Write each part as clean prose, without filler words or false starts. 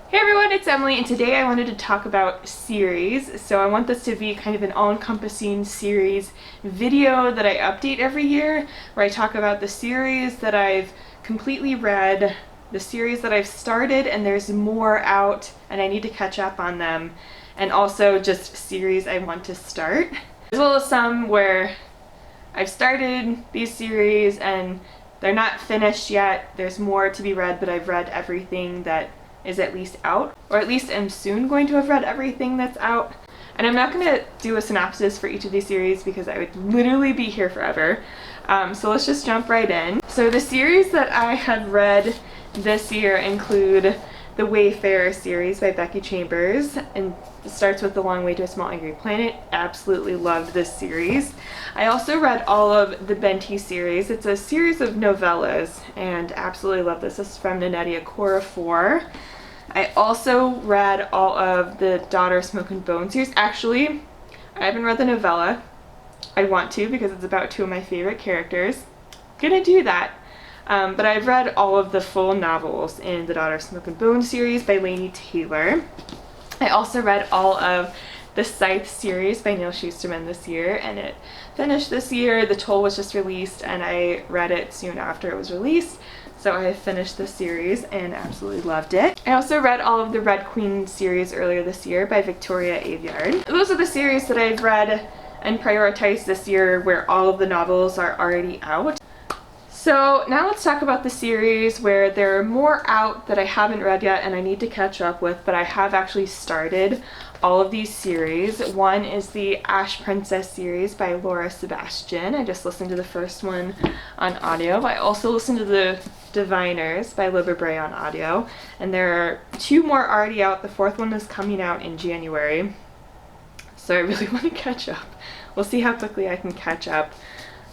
Hey everyone, it's Emily, and today I wanted to talk about series. So I want this to be kind of an all-encompassing series video that I update every year, where I talk about the series that I've completely read, the series that I've started, and there's more out and I need to catch up on them, and also just series I want to start. As well as some where I've started these series and they're not finished yet, there's more to be read, but I've read everything that is at least out, or at least am soon going to have read everything that's out. And I'm not going to do a synopsis for each of these series because I would literally be here forever. So let's just jump right in. So the series that I have read this year include the Wayfarer series by Becky Chambers, and it starts with The Long Way to a Small Angry Planet. Absolutely loved this series. I also read all of the Benty series. It's a series of novellas and absolutely love this. This is from Nanette Okorafor. I also read all of the Daughter of Smoke and Bone series. Actually, I haven't read the novella. I want to because it's about two of my favorite characters. Gonna do that. But I've read all of the full novels in the Daughter of Smoke and Bone series by Laini Taylor. I also read all of the Scythe series by Neil Shusterman this year, and it finished this year. The Toll was just released and I read it soon after it was released. So I finished the series and absolutely loved it. I also read all of the Red Queen series earlier this year by Victoria Aveyard. Those are the series that I've read and prioritized this year where all of the novels are already out. So now let's talk about the series where there are more out that I haven't read yet and I need to catch up with, but I have actually started all of these series. One is the Ash Princess series by Laura Sebastian. I just listened to the first one on audio. I also listened to the Diviners by Libba Bray on audio, and there are two more already out. The fourth one is coming out in January, so I really want to catch up. We'll see how quickly I can catch up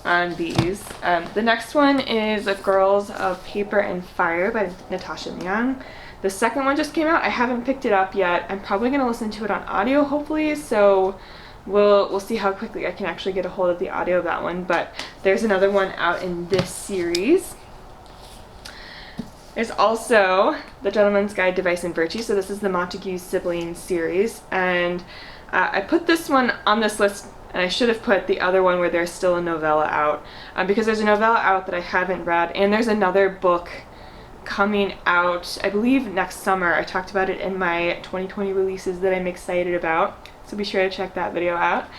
on these. The next one is Girls of Paper and Fire by Natasha Liang. The second one just came out. I haven't picked it up yet. I'm probably going to listen to it on audio hopefully, so we'll see how quickly I can actually get a hold of the audio of that one, but there's another one out in this series. There's also The Gentleman's Guide to Vice and Virtue, so this is the Montague siblings series, and I put this one on this list, and I should have put the other one where there's still a novella out, because there's a novella out that I haven't read, and there's another book coming out, I believe, next summer. I talked about it in my 2020 releases that I'm excited about, so be sure to check that video out.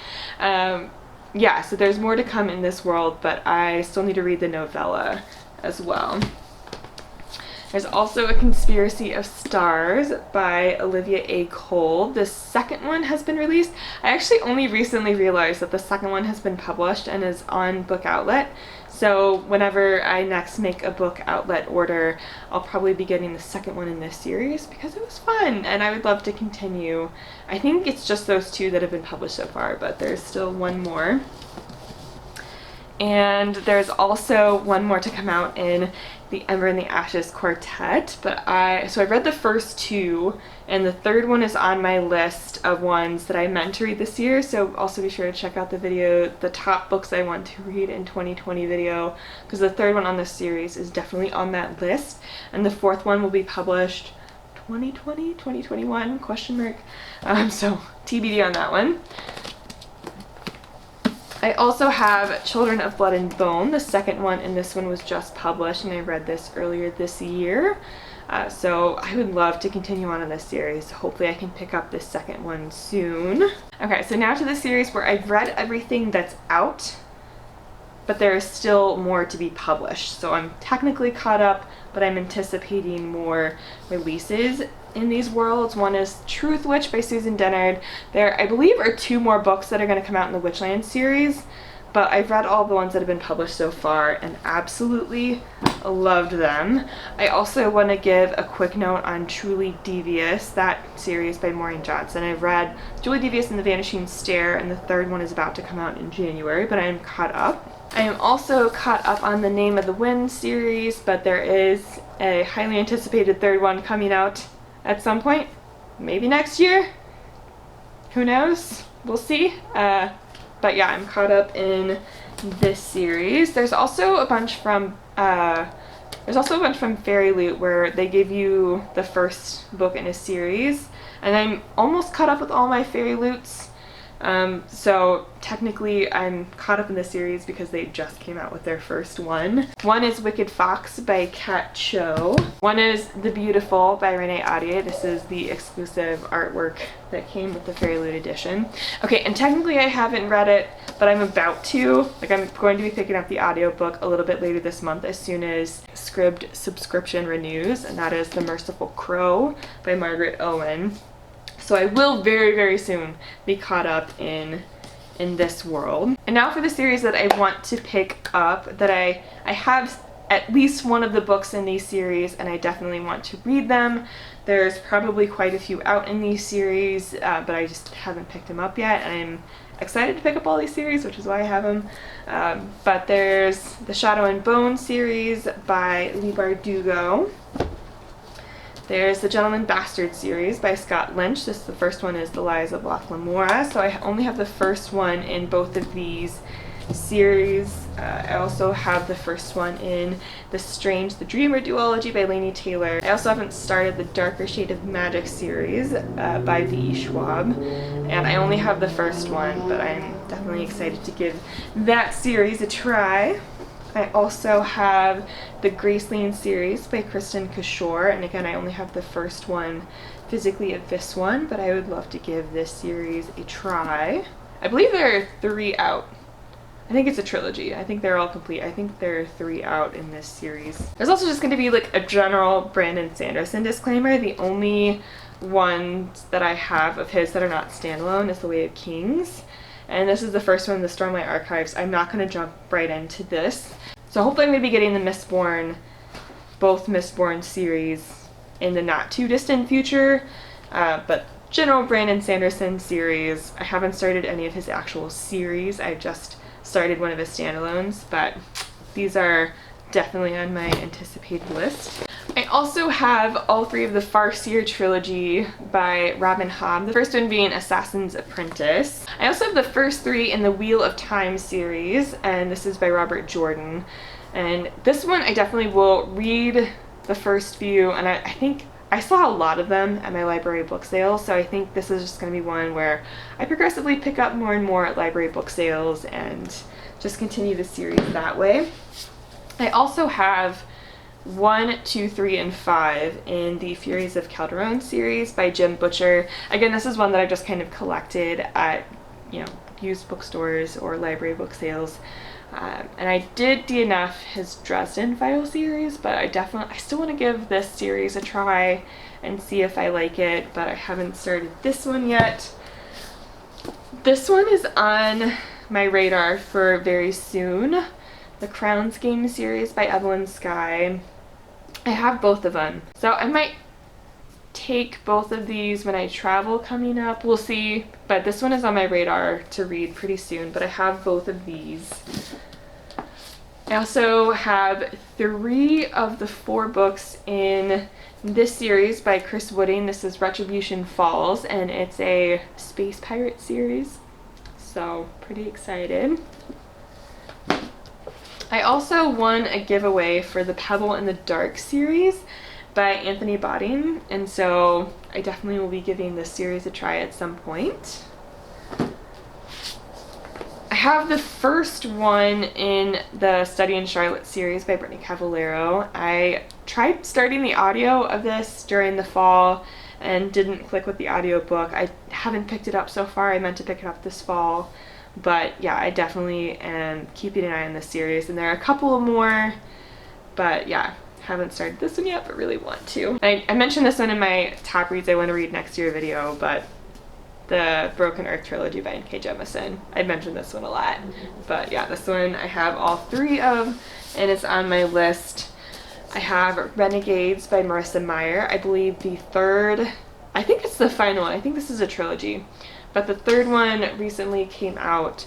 Yeah, so there's more to come in this world, but I still need to read the novella as well. There's also A Conspiracy of Stars by Olivia A. Cole. The second one has been released. I actually only recently realized that the second one has been published and is on Book Outlet. So whenever I next make a Book Outlet order, I'll probably be getting the second one in this series because it was fun and I would love to continue. I think it's just those two that have been published so far, but there's still one more. And there's also one more to come out in the Ember and the Ashes Quartet, but I read the first two, and the third one is on my list of ones that I meant to read this year, so also be sure to check out the video, the top books I want to read in 2020 video, because the third one on this series is definitely on that list, and the fourth one will be published 2020, 2021, question mark, so TBD on that one. I also have Children of Blood and Bone, the second one, and this one was just published, and I read this earlier this year. So I would love to continue on in this series. Hopefully I can pick up this second one soon. Okay, so now to the series where I've read everything that's out, but there is still more to be published. So I'm technically caught up, but I'm anticipating more releases in these worlds. One is Truth Witch by Susan Dennard. There, I believe, are two more books that are going to come out in the Witchland series, but I've read all the ones that have been published so far and absolutely loved them. I also want to give a quick note on Truly Devious, that series by Maureen Johnson. I've read Truly Devious and The Vanishing Stair, and the third one is about to come out in January, but I am caught up. I am also caught up on the Name of the Wind series, but there is a highly anticipated third one coming out at some point, maybe next year, who knows, we'll see. But yeah, I'm caught up in this series. There's also a bunch from There's also a bunch from Fairy Loot where they give you the first book in a series, and I'm almost caught up with all my Fairy Loots. So technically I'm caught up in the series because they just came out with their first one. One is Wicked Fox by Kat Cho. One is The Beautiful by Renee Ahdieh. This is the exclusive artwork that came with the Fairy Loot edition. Okay, and technically I haven't read it, but I'm about to. Like, I'm going to be picking up the audiobook a little bit later this month as soon as Scribd subscription renews, and that is The Merciful Crow by Margaret Owen. So I will very, very soon be caught up in this world. And now for the series that I want to pick up, that I have at least one of the books in these series and I definitely want to read them. There's probably quite a few out in these series, but I just haven't picked them up yet. And I'm excited to pick up all these series, which is why I have them. But there's the Shadow and Bone series by Leigh Bardugo. There's the Gentleman Bastard series by Scott Lynch. The first one is The Lies of Locke Lamora, so I only have the first one in both of these series. I also have the first one in The Strange the Dreamer duology by Laini Taylor. I also haven't started the Darker Shade of Magic series by V.E. Schwab, and I only have the first one, but I'm definitely excited to give that series a try. I also have the Graceland series by Kristen Kishore, and again, I only have the first one physically of this one, but I would love to give this series a try. I believe there are 3 out. I think it's a trilogy. I think they're all complete. I think there are 3 out in this series. There's also just going to be like a general Brandon Sanderson disclaimer. The only ones that I have of his that are not standalone is The Way of Kings. And this is the first one in the Stormlight Archives. I'm not going to jump right into this. So hopefully I'm going to be getting the both Mistborn series in the not too distant future. But general Brandon Sanderson series, I haven't started any of his actual series. I just started one of his standalones, but these are definitely on my anticipated list. I also have all 3 of the Farseer trilogy by Robin Hobb, the first one being Assassin's Apprentice. I also have the first 3 in the Wheel of Time series, and this is by Robert Jordan. And this one I definitely will read the first few, and I think I saw a lot of them at my library book sale, so I think this is just going to be one where I progressively pick up more and more at library book sales and just continue the series that way. I also have 1, 2, 3, and 5 in the Furies of Calderon series by Jim Butcher. Again, this is one that I just kind of collected at, used bookstores or library book sales. And I did DNF his Dresden File series, but I still want to give this series a try and see if I like it, but I haven't started this one yet. This one is on my radar for very soon. The Crown's Game series by Evelyn Skye. I have both of them, so I might take both of these when I travel coming up. We'll see, but this one is on my radar to read pretty soon, but I have both of these. I also have 3 of the 4 books in this series by Chris Wooding. This is Retribution Falls, and it's a space pirate series, so pretty excited. I also won a giveaway for the Pebble in the Dark series by Anthony Bodding, and so I definitely will be giving this series a try at some point. I have the first one in the Study in Charlotte series by Brittany Cavallero. I tried starting the audio of this during the fall and didn't click with the audiobook. I haven't picked it up so far. I meant to pick it up this fall. But yeah, I definitely am keeping an eye on this series, and there are a couple more, but yeah, haven't started this one yet, but really want to. I mentioned this one in my top reads I want to read next year video, but the Broken Earth trilogy by N.K. Jemisin. I mentioned this one a lot, but yeah, this one I have all 3 of, and it's on my list. I have Renegades by Marissa Meyer. I believe the 3rd, I think it's the final one. I think this is a trilogy. But the 3rd one recently came out,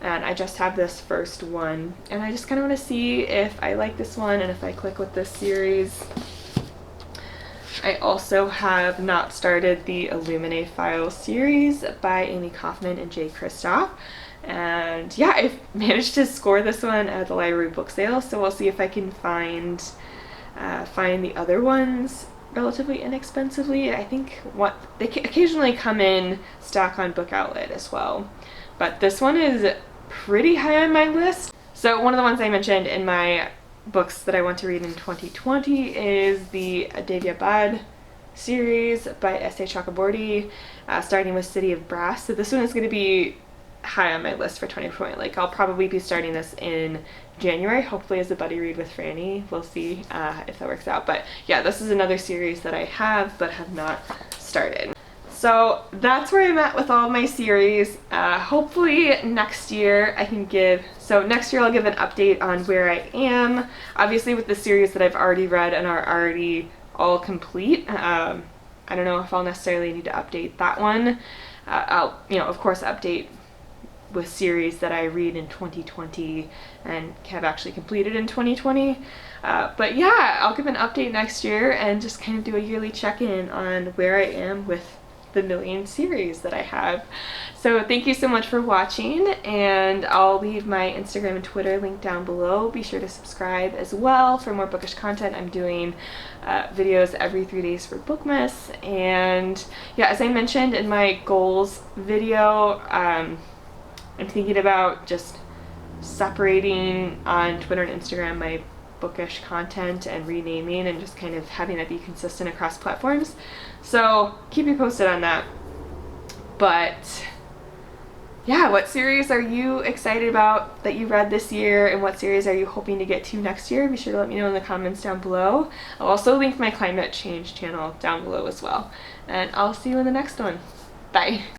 and I just have this first one. And I just kind of want to see if I like this one and if I click with this series. I also have not started the Illuminae Files series by Amy Kaufman and Jay Kristoff. And yeah, I've managed to score this one at the library book sale, so we'll see if I can find find the other ones relatively inexpensively. I think they occasionally come in stock on Book Outlet as well, but this one is pretty high on my list. So one of the ones I mentioned in my books that I want to read in 2020 is the Adevyabad series by S.A. Chakraborty, starting with City of Brass. So this one is going to be high on my list for 2020. Like, I'll probably be starting this in January, hopefully as a buddy read with Franny. We'll see if that works out. But yeah, this is another series that I have but have not started. So that's where I'm at with all my series. Hopefully next year I can next year I'll give an update on where I am. Obviously with the series that I've already read and are already all complete, I don't know if I'll necessarily need to update that one. I'll, of course, update with series that I read in 2020 and have actually completed in 2020. But yeah, I'll give an update next year and just kind of do a yearly check-in on where I am with the million series that I have. So thank you so much for watching, and I'll leave my Instagram and Twitter link down below. Be sure to subscribe as well for more bookish content. I'm doing videos every 3 days for Bookmas, and yeah, as I mentioned in my goals video, I'm thinking about just separating on Twitter and Instagram my bookish content and renaming and just kind of having it be consistent across platforms. So keep me posted on that. But yeah, what series are you excited about that you read this year, and what series are you hoping to get to next year? Be sure to let me know in the comments down below. I'll also link my climate change channel down below as well. And I'll see you in the next one. Bye.